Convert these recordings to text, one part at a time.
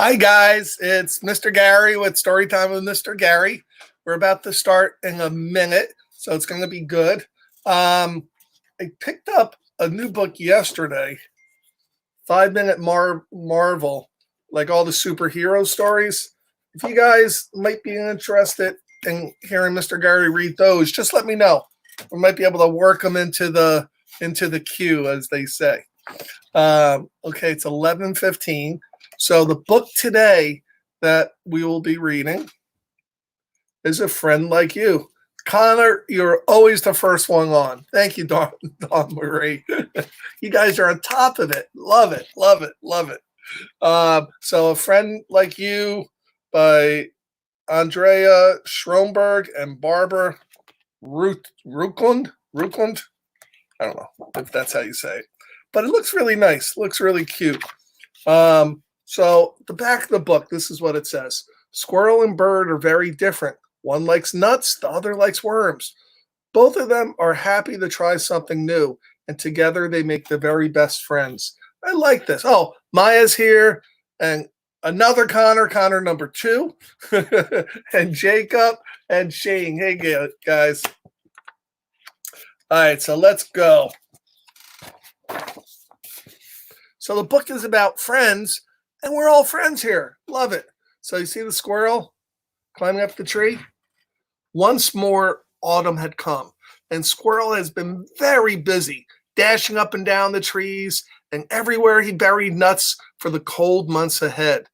Hi, guys. It's Mr. Gary with Storytime with Mr. Gary. We're about to start in a minute, so it's going to be good. I picked up a new book yesterday, 5 Minute Marvel, like all the superhero stories. If you guys might be interested in hearing Mr. Gary read those, just let me know. We might be able to work them into the queue, as they say. Okay, it's 11:15. So the book today that we will be reading is A Friend Like You. Connor, you're always the first one on. Thank you, Dawn Marie. You guys are on top of it. Love it, love it, love it. So A Friend Like You by Andrea Schronberg and Barbara Rucklund. I don't know if that's how you say it. But it looks really nice. Looks really cute. So the back of the book, this is what it says. Squirrel and bird are very different. One likes nuts, the other likes worms. Both of them are happy to try something new, and together they make the very best friends. I like this. Oh, Maya's here, and another Connor number 2, and Jacob and Shane. Hey, guys. All right, so let's go. So the book is about friends, and we're all friends here. Love it. So you see the squirrel climbing up the tree? Once more, autumn had come, and Squirrel has been very busy, dashing up and down the trees, and everywhere he buried nuts for the cold months ahead.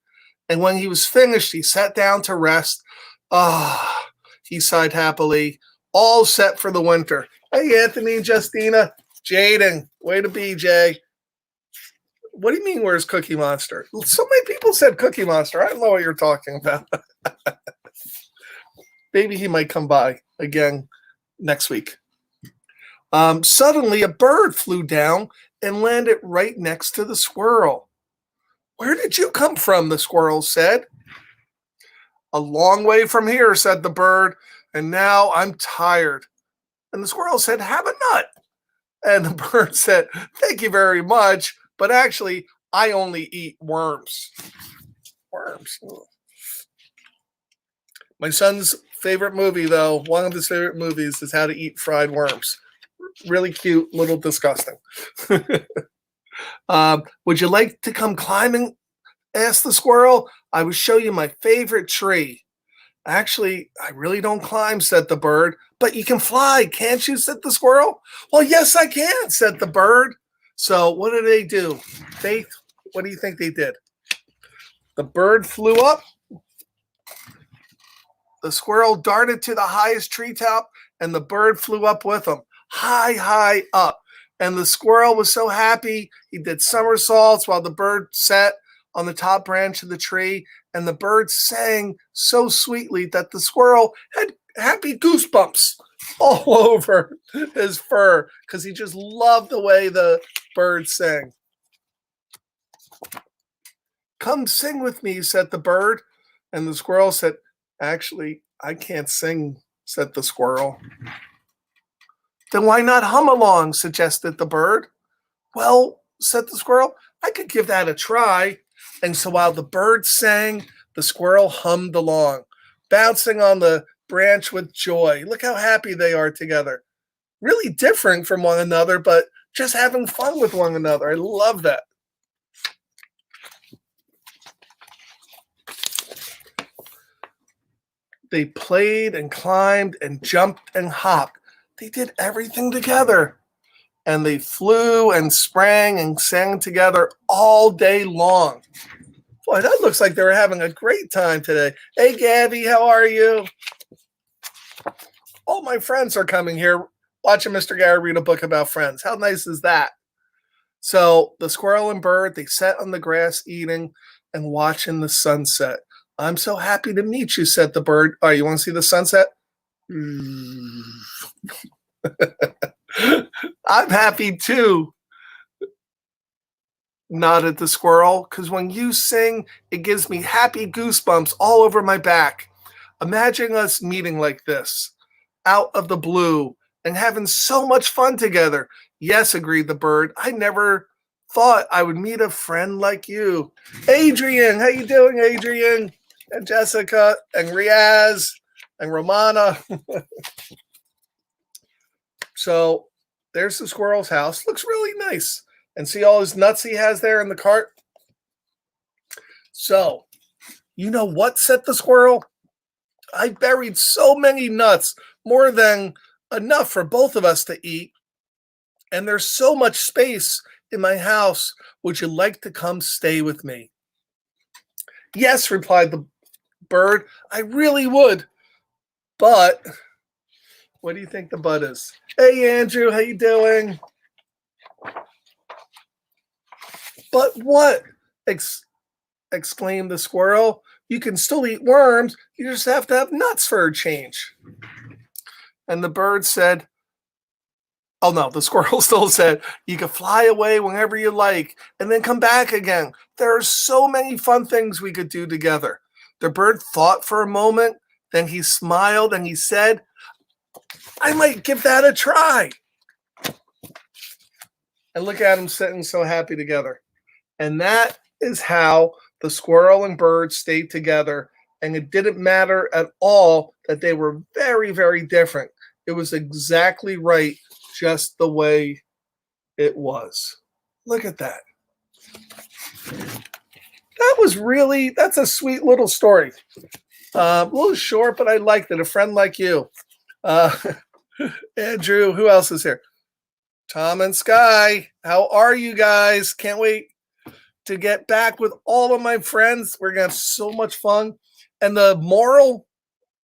And when he was finished, he sat down to rest. Ah, he sighed happily, all set for the winter. Hey, Anthony and Justina. Jaden, way to be, Jay. What do you mean, where's Cookie Monster? So many people said Cookie Monster. I don't know what you're talking about. Maybe he might come by again next week. Suddenly, a bird flew down and landed right next to the squirrel. Where did you come from? The squirrel said. A long way from here, said the bird, and now I'm tired. And the squirrel said, have a nut. And the bird said, thank you very much. But actually, I only eat worms. Worms. My son's favorite movie, though, one of his favorite movies is How to Eat Fried Worms. Really cute, little disgusting. Would you like to come climbing? Asked the squirrel. I will show you my favorite tree. Actually, I really don't climb, said the bird. But you can fly, can't you? Said the squirrel. Well, yes, I can, said the bird. So what did they do? Faith, what do you think they did? The bird flew up. The squirrel darted to the highest treetop, and the bird flew up with him, high up. And the squirrel was so happy, he did somersaults while the bird sat on the top branch of the tree, and the bird sang so sweetly that the squirrel had happy goosebumps all over his fur because he just loved the way the bird sang. Come sing with me, said the bird. And the squirrel said, actually, I can't sing, said the squirrel. Then why not hum along, suggested the bird. Well, said the squirrel, I could give that a try. And so while the bird sang, the squirrel hummed along, bouncing on the branch with joy. Look how happy they are together. Really different from one another, but just having fun with one another. I love that. They played and climbed and jumped and hopped. They did everything together. And they flew and sprang and sang together all day long. Boy, that looks like they were having a great time today. Hey, Gabby, how are you? All my friends are coming here watching Mr. Gary read a book about friends. How nice is that? So the squirrel and bird, they sat on the grass eating and watching the sunset. I'm so happy to meet you, said the bird. Oh, you want to see the sunset? I'm happy too, nodded the squirrel, because when you sing, it gives me happy goosebumps all over my back. Imagine us meeting like this, out of the blue, and having so much fun together. Yes, agreed the bird. I never thought I would meet a friend like you. Adrian, how you doing, Adrian? And Jessica and Riaz and Romana. So there's the squirrel's house. Looks really nice. And see all his nuts he has there in the cart? So, you know what set the squirrel? I buried so many nuts, more than enough for both of us to eat. And there's so much space in my house. Would you like to come stay with me? Yes, replied the bird. I really would. But what do you think the but is? Hey, Andrew, how you doing? But what? Exclaimed the squirrel. You can still eat worms. You just have to have nuts for a change. And the bird said, oh no, the squirrel still said, you can fly away whenever you like and then come back again. There are so many fun things we could do together. The bird thought for a moment, then he smiled and he said, I might give that a try. And look at them sitting so happy together. And that is how the squirrel and bird stayed together. And it didn't matter at all that they were very, very different. It was exactly right, just the way it was. Look at that. That's a sweet little story. A little short, but I liked it. A friend like you. Andrew, who else is here? Tom and Sky, how are you guys? Can't wait to get back with all of my friends. We're gonna have so much fun. And the moral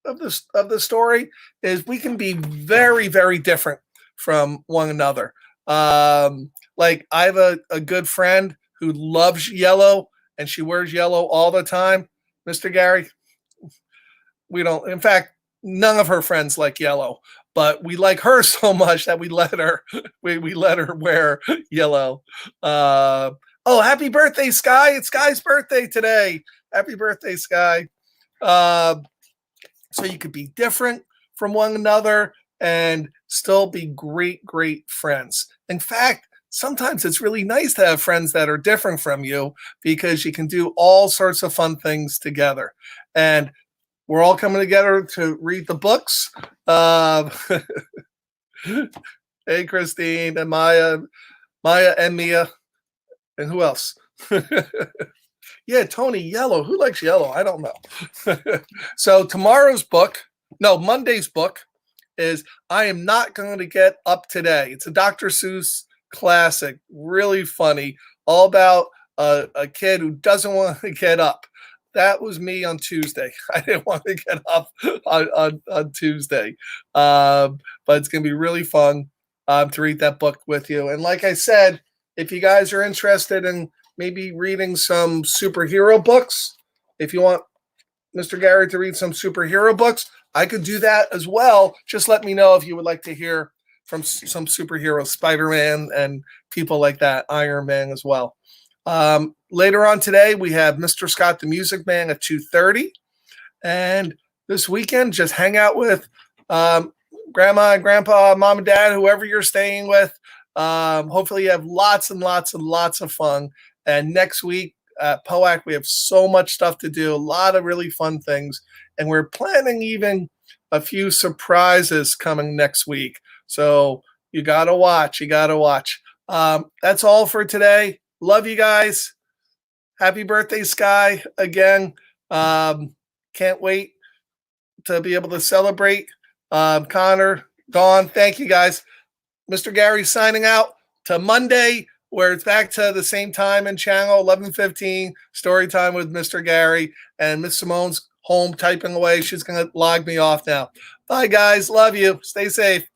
of the story is we can be very, very different from one another. Like I have a good friend who loves yellow and she wears yellow all the time. Mr. Gary, we don't, in fact, none of her friends like yellow, but we like her so much that we let her wear yellow. Oh, happy birthday, Sky. It's Sky's birthday today. Happy birthday, Sky. So you could be different from one another and still be great, great friends. In fact, sometimes it's really nice to have friends that are different from you because you can do all sorts of fun things together. And we're all coming together to read the books. Hey, Christine and Maya and Mia. And who else? Yeah, Tony, yellow. Who likes yellow? I don't know. So Monday's book is I Am Not Going to Get Up Today. It's a Dr. Seuss classic, really funny, all about a kid who doesn't want to get up. That was me on Tuesday. I didn't want to get up on Tuesday. But it's going to be really fun to read that book with you. And like I said, if you guys are interested in maybe reading some superhero books, if you want Mr. Gary to read some superhero books, I could do that as well. Just let me know if you would like to hear from some superheroes, Spider-Man and people like that, Iron Man as well. Later on today, we have Mr. Scott the Music Man at 2:30. And this weekend, just hang out with Grandma and Grandpa, Mom and Dad, whoever you're staying with. Hopefully you have lots and lots and lots of fun. And next week at POAC, we have so much stuff to do, a lot of really fun things. And we're planning even a few surprises coming next week. So you got to watch. That's all for today. Love you guys. Happy birthday, Sky, again. Can't wait to be able to celebrate. Connor, Dawn, thank you guys. Mr. Gary signing out to Monday, where it's back to the same time and channel, 11:15, story time with Mr. Gary. And Miss Simone's home typing away. She's going to log me off now. Bye, guys. Love you. Stay safe.